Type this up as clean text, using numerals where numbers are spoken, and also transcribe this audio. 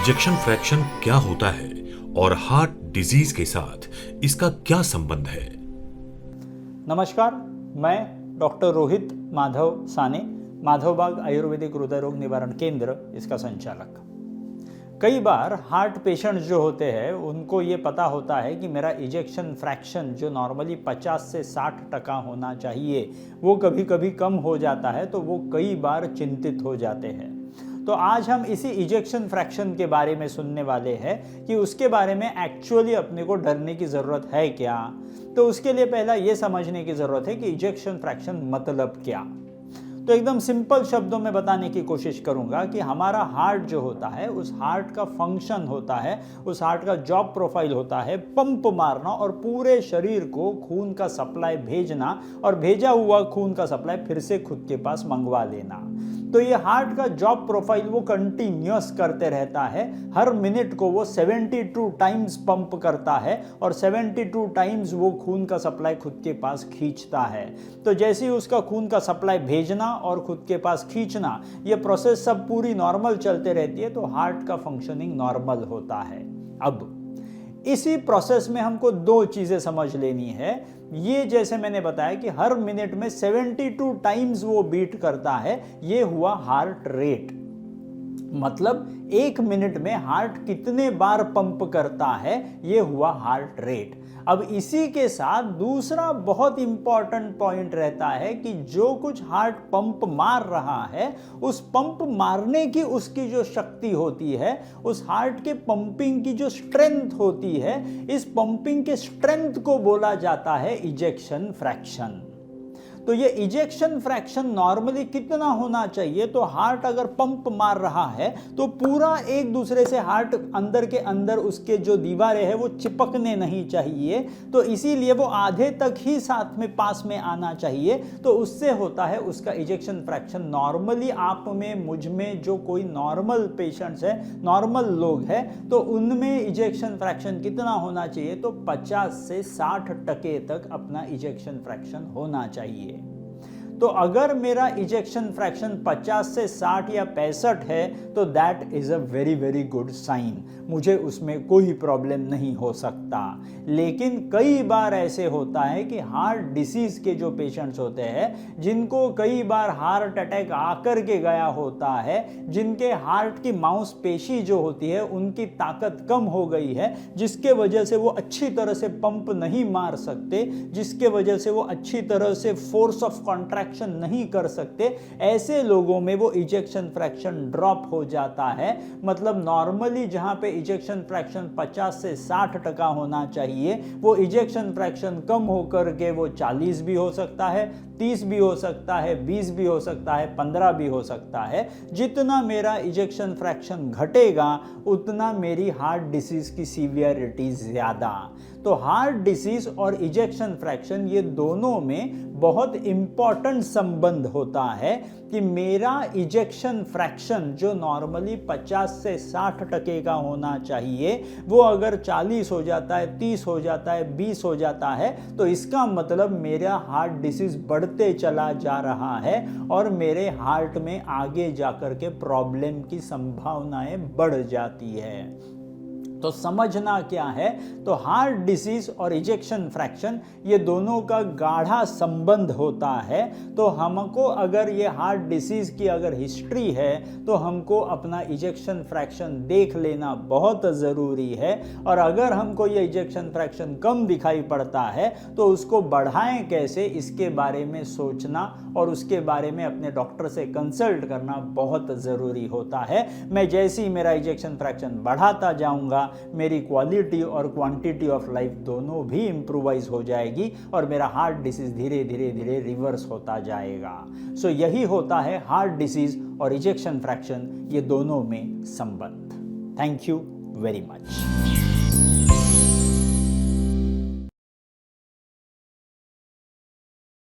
Ejection fraction क्या होता है और हार्ट डिजीज के साथ इसका क्या संबंध है? नमस्कार, मैं डॉक्टर रोहित माधव साने, माधवबाग आयुर्वेदिक हृदय रोग निवारण केंद्र इसका संचालक। कई बार हार्ट पेशेंट्स जो होते हैं उनको ये पता होता है कि मेरा इजेक्शन फ्रैक्शन जो नॉर्मली 50 से 60% होना चाहिए वो कभी कभी कम हो जाता है, तो वो कई बार चिंतित हो जाते हैं। तो आज हम इसी इजेक्शन फ्रैक्शन के बारे में सुनने वाले हैं कि उसके बारे में एक्चुअली अपने को डरने की ज़रूरत है क्या। तो उसके लिए पहला ये समझने की ज़रूरत है कि इजेक्शन फ्रैक्शन मतलब क्या। तो एकदम सिंपल शब्दों में बताने की कोशिश करूंगा कि हमारा हार्ट जो होता है उस हार्ट का फंक्शन होता है, उस हार्ट का जॉब प्रोफाइल होता है पंप मारना और पूरे शरीर को खून का सप्लाई भेजना और भेजा हुआ खून का सप्लाई फिर से खुद के पास मंगवा लेना। तो ये हार्ट का जॉब प्रोफाइल वो कंटिन्यूअस करते रहता है। हर मिनट को वो 72 टाइम्स पंप करता है और 72 टाइम्स वो खून का सप्लाई खुद के पास खींचता है। तो जैसे ही उसका खून का सप्लाई भेजना और खुद के पास खींचना, ये प्रोसेस सब पूरी नॉर्मल चलते रहती है, तो हार्ट का फंक्शनिंग नॉर्मल होता है। अब इसी प्रोसेस में हमको दो चीजें समझ लेनी है। ये जैसे मैंने बताया कि हर मिनट में 72 टाइम्स वो बीट करता है, ये हुआ हार्ट रेट। मतलब एक मिनट में हार्ट कितने बार पंप करता है, ये हुआ हार्ट रेट। अब इसी के साथ दूसरा बहुत इंपॉर्टेंट पॉइंट रहता है कि जो कुछ हार्ट पंप मार रहा है, उस पंप मारने की उसकी जो शक्ति होती है, उस हार्ट के पंपिंग की जो स्ट्रेंथ होती है, इस पंपिंग के स्ट्रेंथ को बोला जाता है इजेक्शन फ्रैक्शन। तो ये इजेक्शन फ्रैक्शन नॉर्मली कितना होना चाहिए? तो हार्ट अगर पंप मार रहा है तो पूरा एक दूसरे से हार्ट अंदर के अंदर उसके जो दीवारें हैं वो चिपकने नहीं चाहिए, तो इसीलिए वो आधे तक ही साथ में पास में आना चाहिए। तो उससे होता है उसका इजेक्शन फ्रैक्शन। नॉर्मली आप में, मुझ में जो कोई नॉर्मल पेशेंट्स है, नॉर्मल लोग हैं, तो उनमें इजेक्शन फ्रैक्शन कितना होना चाहिए? तो 50 से 60% तक अपना इजेक्शन फ्रैक्शन होना चाहिए। तो अगर मेरा इजेक्शन फ्रैक्शन 50 से 60 या 65 है तो that is a very very good sign, मुझे उसमें कोई प्रॉब्लम नहीं हो सकता। लेकिन कई बार ऐसे होता है कि हार्ट डिसीज़ के जो पेशेंट्स होते हैं, जिनको कई बार हार्ट अटैक आकर के गया होता है, जिनके हार्ट की मांसपेशी जो होती है उनकी ताकत कम हो गई है, जिसके वजह से वो अच्छी तरह से पंप नहीं मार सकते, जिसके वजह से वो अच्छी तरह से फोर्स ऑफ कॉन्ट्रैक्शन नहीं कर सकते, ऐसे लोगों में वो इजेक्शन फ्रैक्शन ड्रॉप हो जाता है। मतलब नॉर्मली जहां पे इजेक्शन फ्रैक्शन 50 से 60% होना चाहिए, वो इजेक्शन फ्रैक्शन कम होकर के वो 40 भी हो सकता है, 30 भी हो सकता है, 20 भी हो सकता है, 15 भी हो सकता है। जितना मेरा इजेक्शन फ्रैक्शन घटेगा उतना मेरी हार्ट डिसीज की सीवियरिटी ज्यादा। तो हार्ट डिसीज और इजेक्शन फ्रैक्शन ये दोनों में बहुत इंपॉर्टेंट संबंध होता है कि मेरा इजेक्शन फ्रैक्शन जो नॉर्मली 50 से 60% का होना चाहिए, वो अगर 40 हो जाता है, 30 हो जाता है, 20 हो जाता है, तो इसका मतलब मेरा हार्ट डिसीज बढ़ते चला जा रहा है और मेरे हार्ट में आगे जाकर के प्रॉब्लम की संभावनाएं बढ़ जाती है। तो समझना क्या है? तो हार्ट डिसीज और इजेक्शन फ्रैक्शन ये दोनों का गाढ़ा संबंध होता है। तो हमको अगर ये हार्ट डिसीज की अगर हिस्ट्री है तो हमको अपना इजेक्शन फ्रैक्शन देख लेना बहुत ज़रूरी है। और अगर हमको ये इजेक्शन फ्रैक्शन कम दिखाई पड़ता है तो उसको बढ़ाएं कैसे, इसके बारे में सोचना और उसके बारे में अपने डॉक्टर से कंसल्ट करना बहुत ज़रूरी होता है। मैं जैसे ही मेरा इजेक्शन फ्रैक्शन बढ़ाता जाऊंगा, मेरी क्वालिटी और क्वांटिटी ऑफ लाइफ दोनों भी इंप्रूवाइज हो जाएगी और मेरा हार्ट डिसीज धीरे धीरे धीरे रिवर्स होता जाएगा। सो यही होता है हार्ट डिसीज और इजेक्शन फ्रैक्शन, ये दोनों में संबंध। Thank you very much.